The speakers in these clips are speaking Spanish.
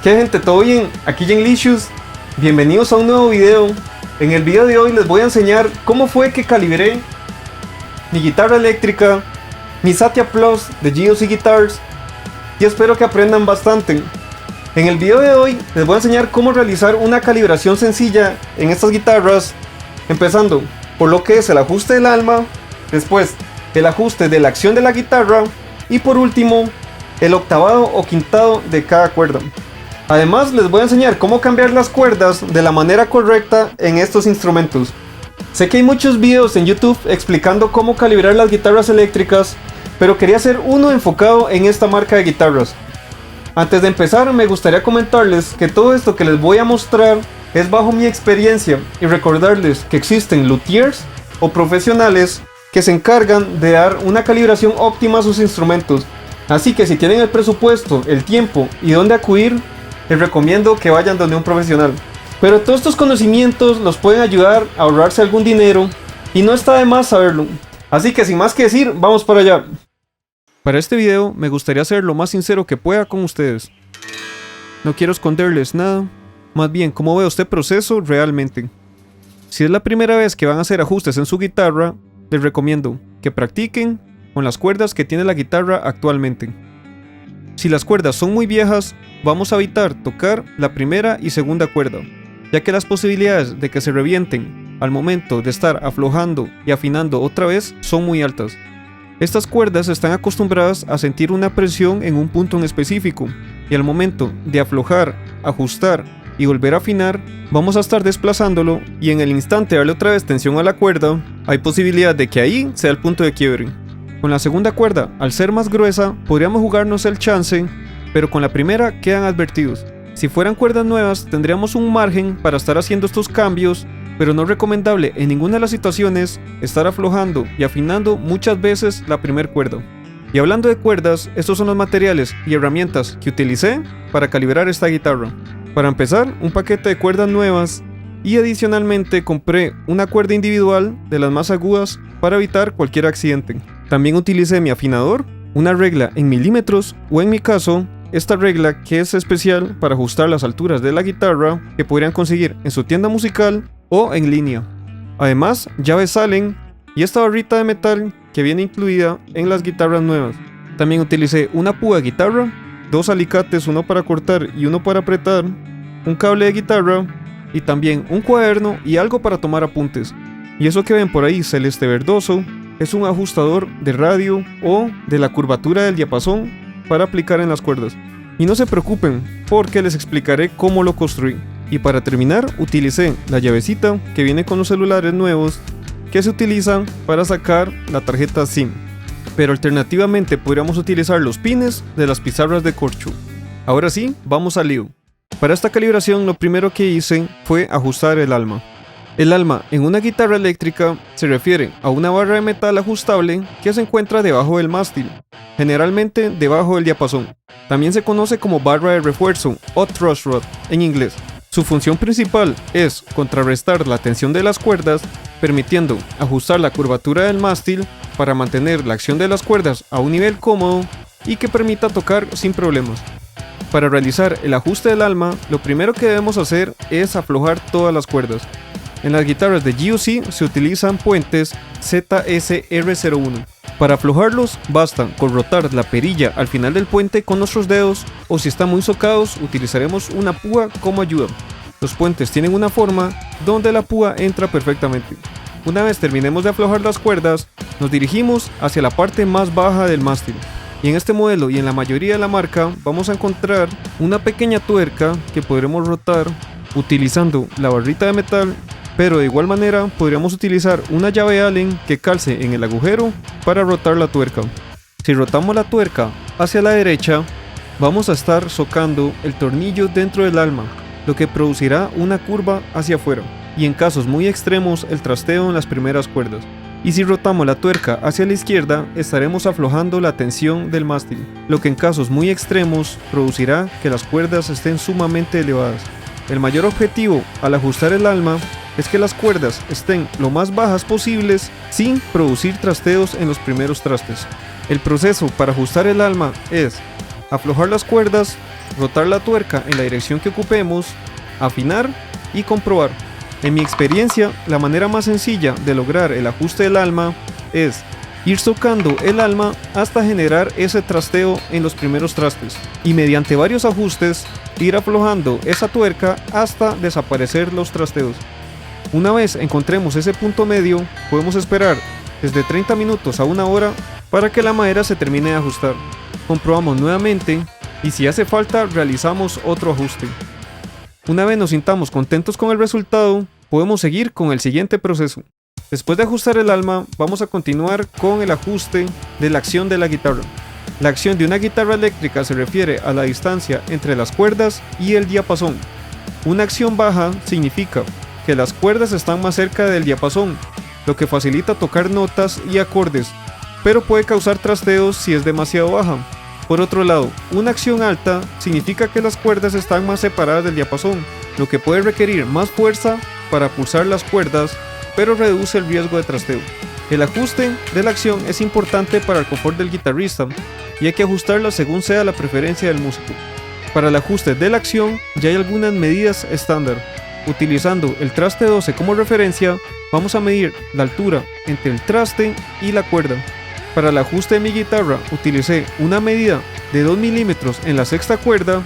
¿Qué gente? ¿Todo bien? Aquí Genlicious. Bienvenidos a un nuevo video. En el video de hoy les voy a enseñar cómo fue que calibré mi guitarra eléctrica, mi Satia Plus de GOC Guitars, y espero que aprendan bastante. En el video de hoy les voy a enseñar cómo realizar una calibración sencilla en estas guitarras, empezando por lo que es el ajuste del alma, después el ajuste de la acción de la guitarra y por último el octavado o quintado de cada cuerda. Además les voy a enseñar cómo cambiar las cuerdas de la manera correcta en estos instrumentos. Sé que hay muchos videos en YouTube explicando cómo calibrar las guitarras eléctricas, pero quería hacer uno enfocado en esta marca de guitarras. Antes de empezar me gustaría comentarles que todo esto que les voy a mostrar es bajo mi experiencia y recordarles que existen luthiers o profesionales que se encargan de dar una calibración óptima a sus instrumentos. Así que si tienen el presupuesto, el tiempo y dónde acudir, les recomiendo que vayan donde un profesional. Pero todos estos conocimientos los pueden ayudar a ahorrarse algún dinero y no está de más saberlo. Así que sin más que decir, vamos para allá. Para este video me gustaría ser lo más sincero que pueda con ustedes. No quiero esconderles nada, más bien cómo veo este proceso realmente. Si es la primera vez que van a hacer ajustes en su guitarra, les recomiendo que practiquen con las cuerdas que tiene la guitarra actualmente. Si las cuerdas son muy viejas, vamos a evitar tocar la primera y segunda cuerda, ya que las posibilidades de que se revienten al momento de estar aflojando y afinando otra vez son muy altas. Estas cuerdas están acostumbradas a sentir una presión en un punto en específico, y al momento de aflojar, ajustar y volver a afinar, vamos a estar desplazándolo, y en el instante de darle otra vez tensión a la cuerda, hay posibilidad de que ahí sea el punto de quiebre. Con la segunda cuerda, al ser más gruesa, podríamos jugarnos el chance, pero con la primera quedan advertidos. Si fueran cuerdas nuevas, tendríamos un margen para estar haciendo estos cambios, pero no es recomendable en ninguna de las situaciones estar aflojando y afinando muchas veces la primera cuerda. Y hablando de cuerdas, estos son los materiales y herramientas que utilicé para calibrar esta guitarra. Para empezar, un paquete de cuerdas nuevas y adicionalmente compré una cuerda individual de las más agudas para evitar cualquier accidente. También utilicé mi afinador, una regla en milímetros o en mi caso, esta regla que es especial para ajustar las alturas de la guitarra que podrían conseguir en su tienda musical o en línea. Además, llaves Allen y esta barrita de metal que viene incluida en las guitarras nuevas. También utilicé una púa de guitarra, dos alicates, uno para cortar y uno para apretar, un cable de guitarra y también un cuaderno y algo para tomar apuntes. Y eso que ven por ahí celeste verdoso es un ajustador de radio o de la curvatura del diapasón para aplicar en las cuerdas. Y no se preocupen porque les explicaré cómo lo construí. Y para terminar utilicé la llavecita que viene con los celulares nuevos que se utilizan para sacar la tarjeta SIM. Pero alternativamente podríamos utilizar los pines de las pizarras de corcho. Ahora sí, vamos al lío. Para esta calibración lo primero que hice fue ajustar el alma. El alma en una guitarra eléctrica se refiere a una barra de metal ajustable que se encuentra debajo del mástil, generalmente debajo del diapasón. También se conoce como barra de refuerzo o truss rod en inglés. Su función principal es contrarrestar la tensión de las cuerdas, permitiendo ajustar la curvatura del mástil para mantener la acción de las cuerdas a un nivel cómodo y que permita tocar sin problemas. Para realizar el ajuste del alma, lo primero que debemos hacer es aflojar todas las cuerdas. En las guitarras de GOC se utilizan puentes ZSR01. Para aflojarlos basta con rotar la perilla al final del puente con nuestros dedos o si están muy socados utilizaremos una púa como ayuda. Los puentes tienen una forma donde la púa entra perfectamente. Una vez terminemos de aflojar las cuerdas, nos dirigimos hacia la parte más baja del mástil. Y en este modelo y en la mayoría de la marca vamos a encontrar una pequeña tuerca que podremos rotar utilizando la barrita de metal. Pero de igual manera podríamos utilizar una llave Allen que calce en el agujero para rotar la tuerca. Si rotamos la tuerca hacia la derecha, vamos a estar socando el tornillo dentro del alma, lo que producirá una curva hacia afuera, y en casos muy extremos el trasteo en las primeras cuerdas. Y si rotamos la tuerca hacia la izquierda, estaremos aflojando la tensión del mástil, lo que en casos muy extremos producirá que las cuerdas estén sumamente elevadas. El mayor objetivo al ajustar el alma es que las cuerdas estén lo más bajas posibles sin producir trasteos en los primeros trastes. El proceso para ajustar el alma es aflojar las cuerdas, rotar la tuerca en la dirección que ocupemos, afinar y comprobar. En mi experiencia, la manera más sencilla de lograr el ajuste del alma es ir tocando el alma hasta generar ese trasteo en los primeros trastes y mediante varios ajustes ir aflojando esa tuerca hasta desaparecer los trasteos. Una vez encontremos ese punto medio, podemos esperar desde 30 minutos a una hora para que la madera se termine de ajustar. Comprobamos nuevamente y si hace falta realizamos otro ajuste. Una vez nos sintamos contentos con el resultado, podemos seguir con el siguiente proceso. Después de ajustar el alma, vamos a continuar con el ajuste de la acción de la guitarra. La acción de una guitarra eléctrica se refiere a la distancia entre las cuerdas y el diapasón. Una acción baja significa que las cuerdas están más cerca del diapasón, lo que facilita tocar notas y acordes, pero puede causar trasteos si es demasiado baja. Por otro lado, una acción alta significa que las cuerdas están más separadas del diapasón, lo que puede requerir más fuerza para pulsar las cuerdas, pero reduce el riesgo de trasteo. El ajuste de la acción es importante para el confort del guitarrista y hay que ajustarla según sea la preferencia del músico. Para el ajuste de la acción ya hay algunas medidas estándar. Utilizando el traste 12 como referencia, vamos a medir la altura entre el traste y la cuerda. Para el ajuste de mi guitarra utilicé una medida de 2 milímetros en la sexta cuerda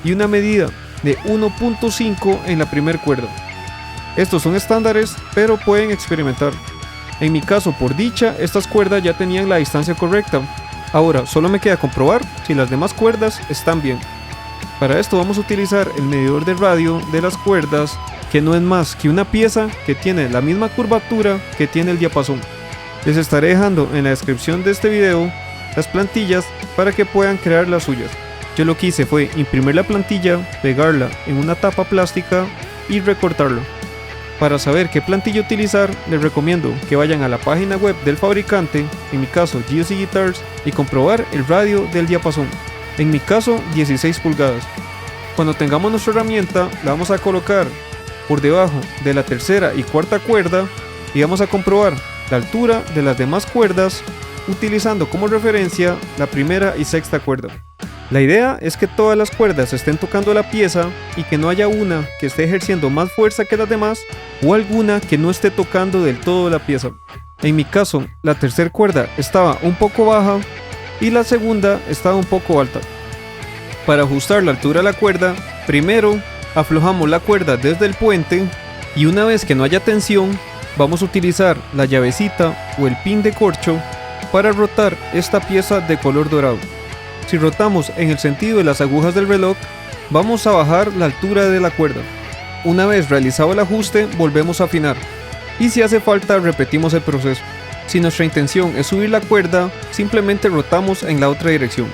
y una medida de 1.5 en la primera cuerda. Estos son estándares, pero pueden experimentar. En mi caso, por dicha, estas cuerdas ya tenían la distancia correcta. Ahora, solo me queda comprobar si las demás cuerdas están bien. Para esto vamos a utilizar el medidor de radio de las cuerdas, que no es más que una pieza que tiene la misma curvatura que tiene el diapasón. Les estaré dejando en la descripción de este video las plantillas para que puedan crear las suyas. Yo lo que hice fue imprimir la plantilla, pegarla en una tapa plástica y recortarlo. Para saber qué plantilla utilizar, les recomiendo que vayan a la página web del fabricante, en mi caso GOC Guitars, y comprobar el radio del diapasón, en mi caso 16 pulgadas. Cuando tengamos nuestra herramienta, la vamos a colocar por debajo de la tercera y cuarta cuerda y vamos a comprobar la altura de las demás cuerdas utilizando como referencia la primera y sexta cuerda. La idea es que todas las cuerdas estén tocando la pieza y que no haya una que esté ejerciendo más fuerza que las demás o alguna que no esté tocando del todo la pieza. En mi caso, la tercera cuerda estaba un poco baja y la segunda estaba un poco alta. Para ajustar la altura de la cuerda, primero aflojamos la cuerda desde el puente y una vez que no haya tensión, vamos a utilizar la llavecita o el pin de corcho para rotar esta pieza de color dorado. Si rotamos en el sentido de las agujas del reloj, vamos a bajar la altura de la cuerda. Una vez realizado el ajuste, volvemos a afinar. Y si hace falta, repetimos el proceso. Si nuestra intención es subir la cuerda, simplemente rotamos en la otra dirección.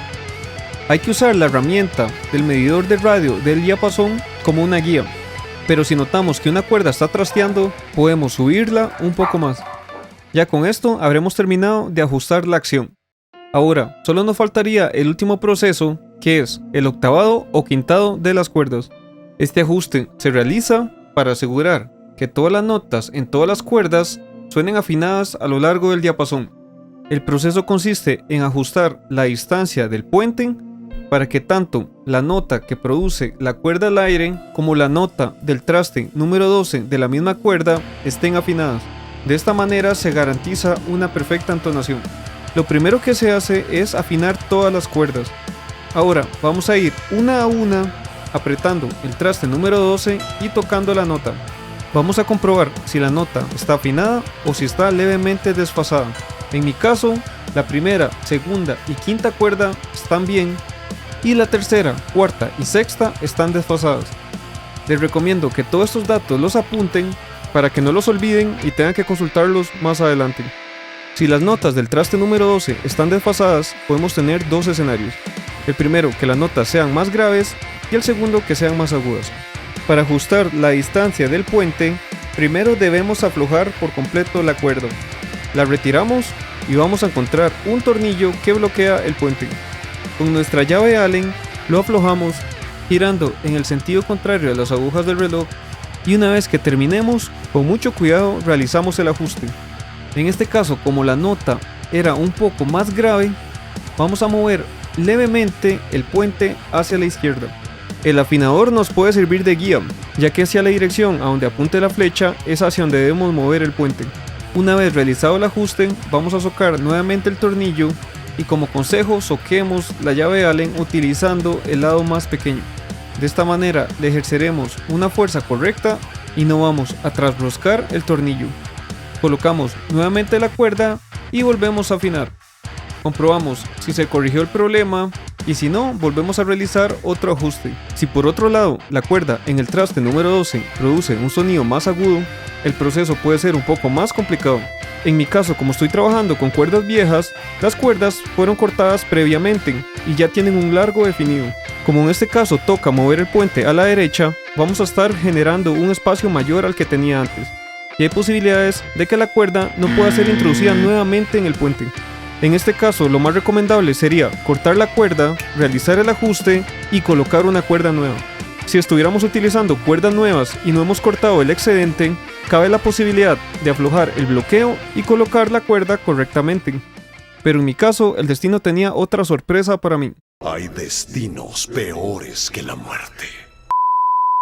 Hay que usar la herramienta del medidor de radio del diapasón como una guía. Pero si notamos que una cuerda está trasteando, podemos subirla un poco más. Ya con esto habremos terminado de ajustar la acción. Ahora, solo nos faltaría el último proceso, que es el octavado o quintado de las cuerdas. Este ajuste se realiza para asegurar que todas las notas en todas las cuerdas suenen afinadas a lo largo del diapasón. El proceso consiste en ajustar la distancia del puente para que tanto la nota que produce la cuerda al aire como la nota del traste número 12 de la misma cuerda estén afinadas. De esta manera se garantiza una perfecta entonación. Lo primero que se hace es afinar todas las cuerdas. Ahora vamos a ir una a una apretando el traste número 12 y tocando la nota. Vamos a comprobar si la nota está afinada o si está levemente desfasada. En mi caso, la primera, segunda y quinta cuerda están bien y la tercera, cuarta y sexta están desfasadas. Les recomiendo que todos estos datos los apunten para que no los olviden y tengan que consultarlos más adelante. Si las notas del traste número 12 están desfasadas, podemos tener dos escenarios. El primero, que las notas sean más graves y el segundo, que sean más agudas. Para ajustar la distancia del puente, primero debemos aflojar por completo la cuerda. La retiramos y vamos a encontrar un tornillo que bloquea el puente. Con nuestra llave Allen lo aflojamos girando en el sentido contrario a las agujas del reloj y una vez que terminemos, con mucho cuidado realizamos el ajuste. En este caso, como la nota era un poco más grave, vamos a mover levemente el puente hacia la izquierda. El afinador nos puede servir de guía, ya que hacia la dirección a donde apunte la flecha es hacia donde debemos mover el puente. Una vez realizado el ajuste, vamos a socar nuevamente el tornillo y como consejo soquemos la llave Allen utilizando el lado más pequeño. De esta manera le ejerceremos una fuerza correcta y no vamos a trasroscar el tornillo. Colocamos nuevamente la cuerda y volvemos a afinar. Comprobamos si se corrigió el problema y si no, volvemos a realizar otro ajuste. Si por otro lado la cuerda en el traste número 12 produce un sonido más agudo, el proceso puede ser un poco más complicado. En mi caso, como estoy trabajando con cuerdas viejas, las cuerdas fueron cortadas previamente y ya tienen un largo definido. Como en este caso toca mover el puente a la derecha, vamos a estar generando un espacio mayor al que tenía antes. Y hay posibilidades de que la cuerda no pueda ser introducida nuevamente en el puente. En este caso, lo más recomendable sería cortar la cuerda, realizar el ajuste y colocar una cuerda nueva. Si estuviéramos utilizando cuerdas nuevas y no hemos cortado el excedente, cabe la posibilidad de aflojar el bloqueo y colocar la cuerda correctamente. Pero en mi caso, el destino tenía otra sorpresa para mí. Hay destinos peores que la muerte.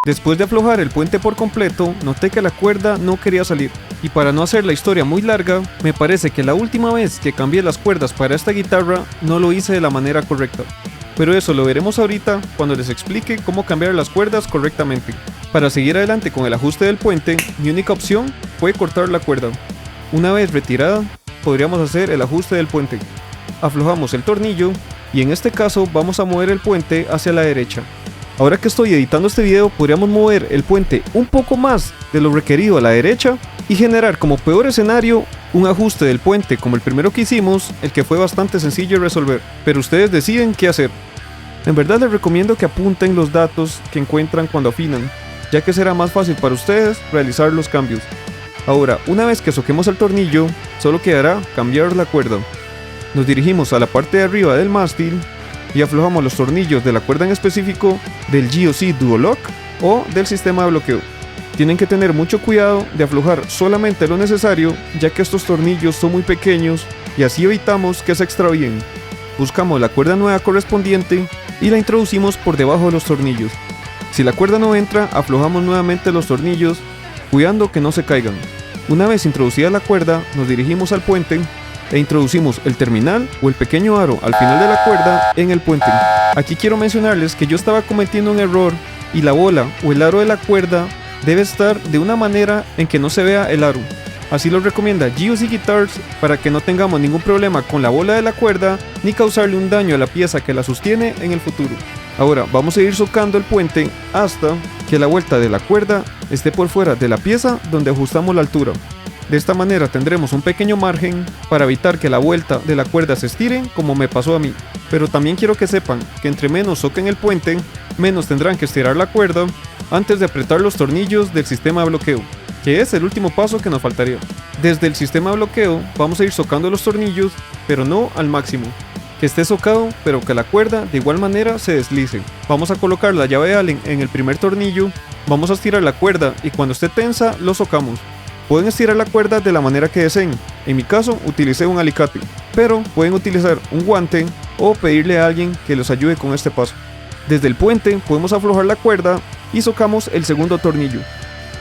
Después de aflojar el puente por completo, noté que la cuerda no quería salir. Y para no hacer la historia muy larga, me parece que la última vez que cambié las cuerdas para esta guitarra no lo hice de la manera correcta. Pero eso lo veremos ahorita cuando les explique cómo cambiar las cuerdas correctamente. Para seguir adelante con el ajuste del puente, mi única opción fue cortar la cuerda. Una vez retirada, podríamos hacer el ajuste del puente. Aflojamos el tornillo y en este caso vamos a mover el puente hacia la derecha. Ahora que estoy editando este video, podríamos mover el puente un poco más de lo requerido a la derecha y generar como peor escenario un ajuste del puente como el primero que hicimos, el que fue bastante sencillo de resolver, pero ustedes deciden qué hacer. En verdad les recomiendo que apunten los datos que encuentran cuando afinan, ya que será más fácil para ustedes realizar los cambios. Ahora, una vez que soquemos el tornillo, solo quedará cambiar la cuerda. Nos dirigimos a la parte de arriba del mástil y aflojamos los tornillos de la cuerda en específico del GOC Duolock o del sistema de bloqueo. Tienen que tener mucho cuidado de aflojar solamente lo necesario, ya que estos tornillos son muy pequeños y así evitamos que se extravíen. Buscamos la cuerda nueva correspondiente y la introducimos por debajo de los tornillos. Si la cuerda no entra, aflojamos nuevamente los tornillos, cuidando que no se caigan. Una vez introducida la cuerda, nos dirigimos al puente e introducimos el terminal o el pequeño aro al final de la cuerda en el puente. Aquí quiero mencionarles que yo estaba cometiendo un error y la bola o el aro de la cuerda debe estar de una manera en que no se vea el aro. Así lo recomienda GOC Guitars para que no tengamos ningún problema con la bola de la cuerda ni causarle un daño a la pieza que la sostiene en el futuro. Ahora vamos a ir socando el puente hasta que la vuelta de la cuerda esté por fuera de la pieza donde ajustamos la altura. De esta manera tendremos un pequeño margen para evitar que la vuelta de la cuerda se estire como me pasó a mí. Pero también quiero que sepan que entre menos soquen el puente, menos tendrán que estirar la cuerda antes de apretar los tornillos del sistema de bloqueo, que es el último paso que nos faltaría. Desde el sistema de bloqueo vamos a ir socando los tornillos, pero no al máximo. Que esté socado, pero que la cuerda de igual manera se deslice. Vamos a colocar la llave Allen en el primer tornillo, vamos a estirar la cuerda y cuando esté tensa lo socamos. Pueden estirar la cuerda de la manera que deseen, en mi caso utilicé un alicate, pero pueden utilizar un guante o pedirle a alguien que los ayude con este paso. Desde el puente podemos aflojar la cuerda y socamos el segundo tornillo.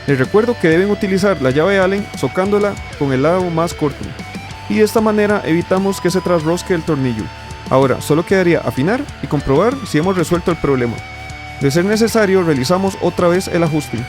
Les recuerdo que deben utilizar la llave Allen socándola con el lado más corto, y de esta manera evitamos que se trasrosque el tornillo. Ahora solo quedaría afinar y comprobar si hemos resuelto el problema. De ser necesario realizamos otra vez el ajuste.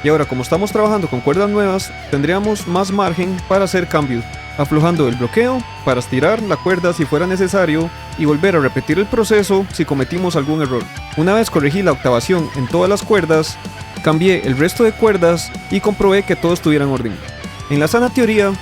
Y ahora como estamos trabajando con cuerdas nuevas, tendríamos más margen para hacer cambios, aflojando el bloqueo para estirar la cuerda si fuera necesario y volver a repetir el proceso si cometimos algún error. Una vez corregí la octavación en todas las cuerdas, cambié el resto de cuerdas y comprobé que todo estuviera en orden. En la sana teoría,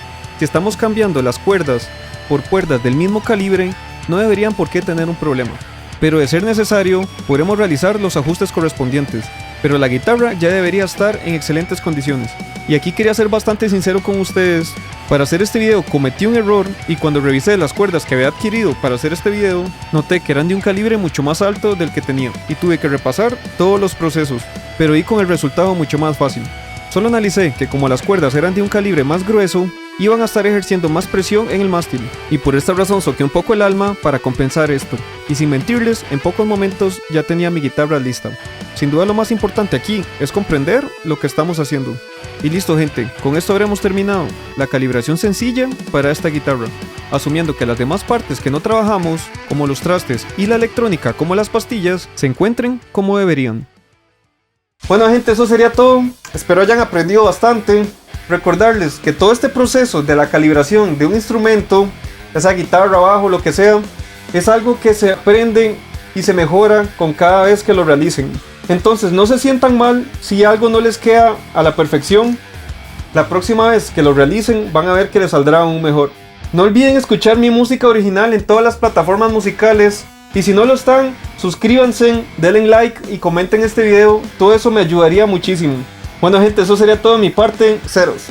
si estamos cambiando las cuerdas por cuerdas del mismo calibre, no deberían por qué tener un problema. Pero de ser necesario, podremos realizar los ajustes correspondientes. Pero la guitarra ya debería estar en excelentes condiciones. Y aquí quería ser bastante sincero con ustedes. Para hacer este video cometí un error y cuando revisé las cuerdas que había adquirido para hacer este video, noté que eran de un calibre mucho más alto del que tenía y tuve que repasar todos los procesos, pero di con el resultado mucho más fácil. Solo analicé que como las cuerdas eran de un calibre más grueso, iban a estar ejerciendo más presión en el mástil, y por esta razón soqué un poco el alma para compensar esto, y sin mentirles, en pocos momentos ya tenía mi guitarra lista. Sin duda lo más importante aquí es comprender lo que estamos haciendo. Y listo gente, con esto habremos terminado la calibración sencilla para esta guitarra, asumiendo que las demás partes que no trabajamos, como los trastes y la electrónica como las pastillas, se encuentren como deberían. Bueno gente, eso sería todo, espero hayan aprendido bastante. Recordarles que todo este proceso de la calibración de un instrumento, esa guitarra, bajo, lo que sea, es algo que se aprende y se mejora con cada vez que lo realicen. Entonces no se sientan mal si algo no les queda a la perfección. La próxima vez que lo realicen van a ver que les saldrá aún mejor. No olviden escuchar mi música original en todas las plataformas musicales. Y si no lo están, suscríbanse, denle like y comenten este video. Todo eso me ayudaría muchísimo. Bueno gente, eso sería todo de mi parte. Ceros.